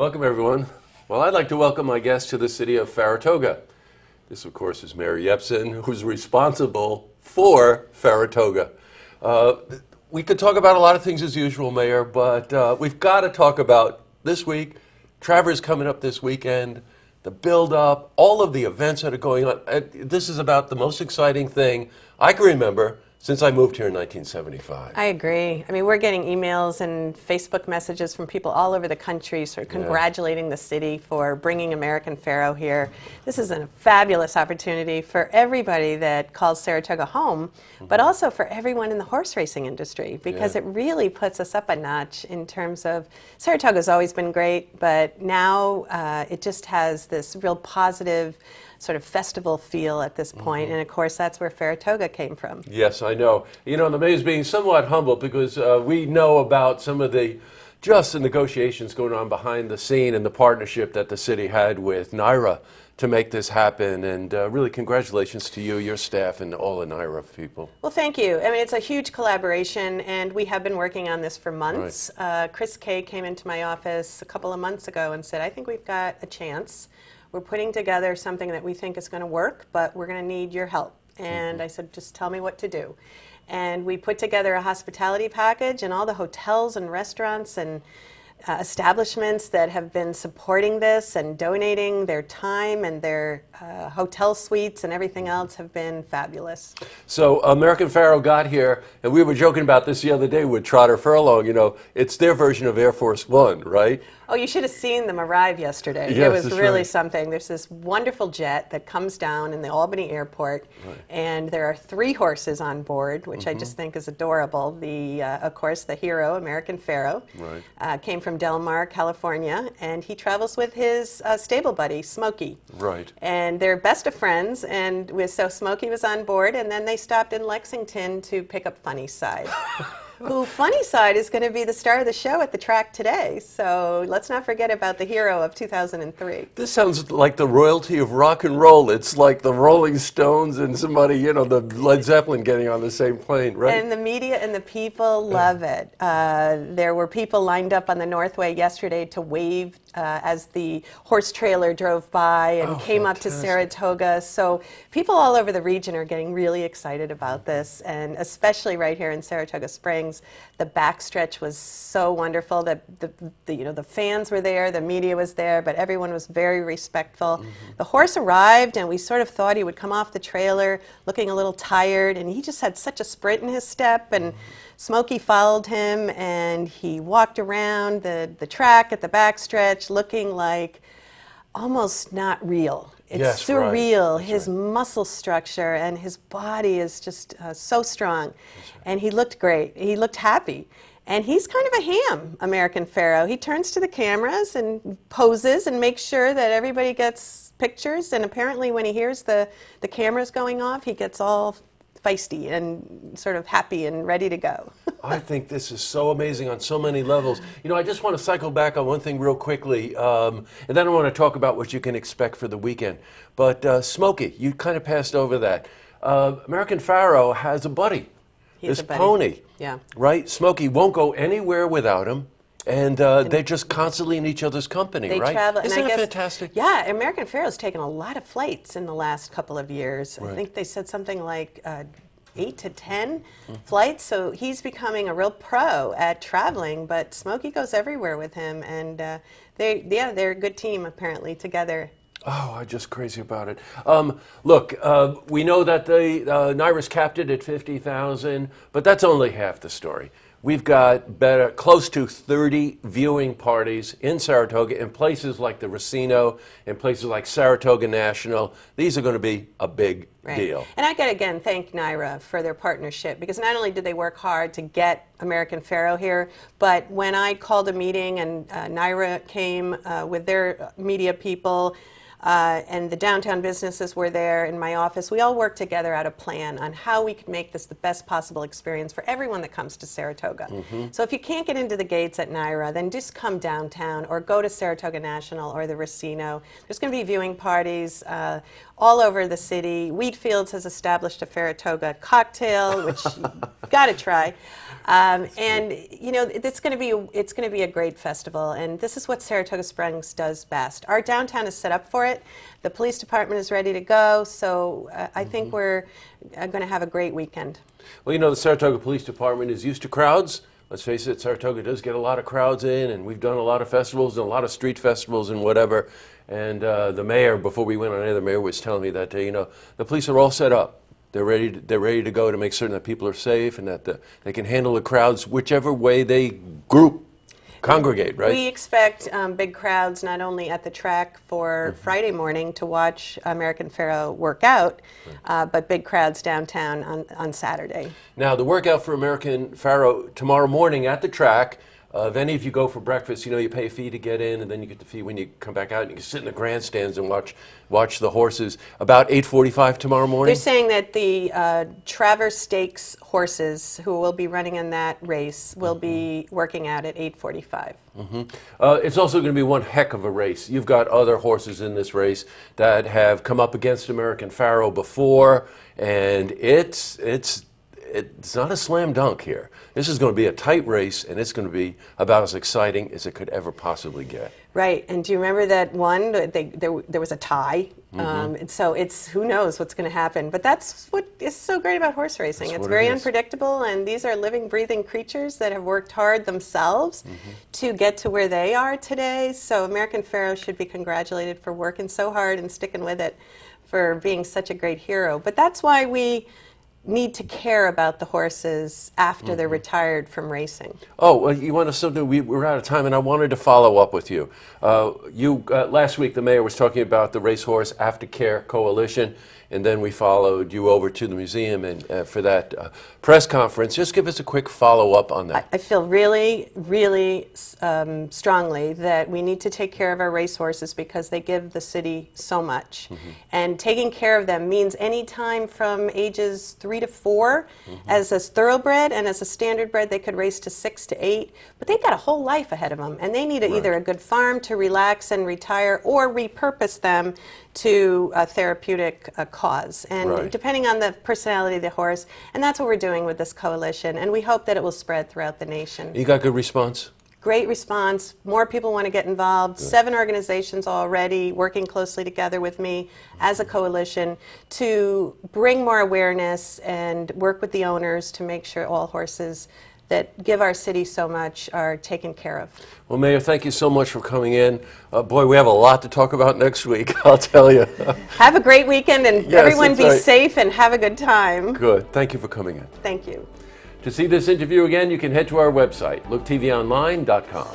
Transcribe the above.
Welcome, everyone. Well, I'd like to welcome my guest to the city of Saratoga. This, of course, is Mayor Yepsen, who's responsible for Saratoga. We could talk about a lot of things as usual, Mayor, but we've got to talk about this week. Traver's coming up this weekend, the build-up, all of the events that are going on. This is about the most exciting thing I can remember since I moved here in 1975. I agree. I mean, we're getting emails and Facebook messages from people all over the country sort of congratulating the city for bringing American Pharoah here. This is a fabulous opportunity for everybody that calls Saratoga home, but also for everyone in the horse racing industry, because it really puts us up a notch in terms of Saratoga's always been great, but now it just has this real positive sort of festival feel at this point, and of course that's where Saratoga came from. Yes, I know. You know, the mayor's being somewhat humble because we know about some of the negotiations going on behind the scene and the partnership that the city had with NYRA to make this happen, and really congratulations to you, your staff, and all the NYRA people. Well, thank you. I mean, it's a huge collaboration, and we have been working on this for months. Right. Chris Kay came into my office a couple of months ago and said, I think we've got a chance. We're putting together something that we think is going to work, but we're going to need your help. And I said, just tell me what to do. And we put together a hospitality package, and all the hotels and restaurants and establishments that have been supporting this and donating their time and their hotel suites and everything else have been fabulous. So American Pharoah got here, and we were joking about this the other day with Trotter Furlong. You know, it's their version of Air Force One, right? Oh, you should have seen them arrive yesterday. Yes, it was really something. There's this wonderful jet that comes down in the Albany airport, and there are 3 horses on board, which I just think is adorable. Of course, the hero, American Pharoah, came from Del Mar, California, and he travels with his stable buddy, Smokey. Right. And they're best of friends, and so Smokey was on board, and then they stopped in Lexington to pick up Funny Side. Who, Funny Side, is going to be the star of the show at the track today. So let's not forget about the hero of 2003. This sounds like the royalty of rock and roll. It's like the Rolling Stones and somebody, you know, the Led Zeppelin getting on the same plane, right? And the media and the people love it. There were people lined up on the Northway yesterday to wave as the horse trailer drove by and came up to Saratoga. So people all over the region are getting really excited about this, and especially right here in Saratoga Springs. The backstretch was so wonderful. The fans were there, the media was there, but everyone was very respectful. The horse arrived, and we sort of thought he would come off the trailer looking a little tired, and he just had such a sprint in his step, and Smokey followed him, and he walked around the track at the backstretch looking like almost not real. It's surreal. His muscle structure and his body is just so strong. And he looked great. He looked happy. And he's kind of a ham, American Pharoah. He turns to the cameras and poses and makes sure that everybody gets pictures. And apparently when he hears the cameras going off, he gets all feisty and sort of happy and ready to go. I think this is so amazing on so many levels. You know, I just want to cycle back on one thing real quickly, and then I want to talk about what you can expect for the weekend. But Smokey, you kind of passed over that. American Pharoah has a buddy, this pony, right? Smokey won't go anywhere without him. And they're just constantly in each other's company, they right? Travel, Isn't that fantastic? Yeah, American Pharoah's taken a lot of flights in the last couple of years. I think they said something like 8 to 10 flights, so he's becoming a real pro at traveling, but Smokey goes everywhere with him, and they're a good team, apparently, together. Oh, I'm just crazy about it. Look, we know that the NYRA's capped it at 50,000, but that's only half the story. We've got close to 30 viewing parties in Saratoga in places like the Racino, in places like Saratoga National. These are going to be a big deal. And I got to again thank NYRA for their partnership, because not only did they work hard to get American Pharoah here, but when I called a meeting and NYRA came with their media people, and the downtown businesses were there in my office. We all worked together out a plan on how we could make this the best possible experience for everyone that comes to Saratoga. So if you can't get into the gates at NYRA, then just come downtown or go to Saratoga National or the Racino. There's going to be viewing parties all over the city. Wheatfields has established a Saratoga cocktail, which you've got to try. And you know, it's going to be a great festival, and this is what Saratoga Springs does best. Our downtown is set up for it. The police department is ready to go, so I think we're going to have a great weekend. Well, you know, the Saratoga Police Department is used to crowds. Let's face it, Saratoga does get a lot of crowds in, and we've done a lot of festivals and a lot of street festivals and whatever. And the mayor, before we went on air, the mayor was telling me that, you know, the police are all set up. They're ready to go to make certain that people are safe and that they can handle the crowds whichever way they congregate, right? We expect big crowds not only at the track for Friday morning to watch American Pharoah work out, but big crowds downtown on Saturday. Now, the workout for American Pharoah tomorrow morning at the track. If any of you go for breakfast, you know, you pay a fee to get in, and then you get the fee when you come back out, and you can sit in the grandstands and watch the horses. About 8:45 tomorrow morning? They're saying that the Travers Stakes horses, who will be running in that race, will be working out at 8:45. It's also going to be one heck of a race. You've got other horses in this race that have come up against American Pharoah before, and it's not a slam dunk here. This is going to be a tight race, and it's going to be about as exciting as it could ever possibly get. Right, and do you remember that one? There was a tie, and so who knows what's going to happen. But that's what is so great about horse racing. It's very unpredictable, and these are living, breathing creatures that have worked hard themselves to get to where they are today. So American Pharoah should be congratulated for working so hard and sticking with it, for being such a great hero. But that's why we need to care about the horses after they're retired from racing. Oh, well, you want to still do? We're out of time, and I wanted to follow up with you. Last week, the mayor was talking about the Racehorse Aftercare Coalition, and then we followed you over to the museum and for that press conference. Just give us a quick follow-up on that. I feel really, really strongly that we need to take care of our racehorses because they give the city so much. And taking care of them means any time from ages 3 to 4 as a thoroughbred, and as a standard bred they could race to 6 to 8. But they've got a whole life ahead of them, and they need either a good farm to relax and retire or repurpose them to a therapeutic cause, and depending on the personality of the horse. And that's what we're doing with this coalition, and we hope that it will spread throughout the nation. You got good response? Great response. More people want to get involved. 7 organizations already working closely together with me as a coalition to bring more awareness and work with the owners to make sure all horses that give our city so much are taken care of. Well, Mayor, thank you so much for coming in. Boy, we have a lot to talk about next week, I'll tell you. Have a great weekend, and everyone be safe and have a good time. Good. Thank you for coming in. Thank you. To see this interview again, you can head to our website, looktvonline.com.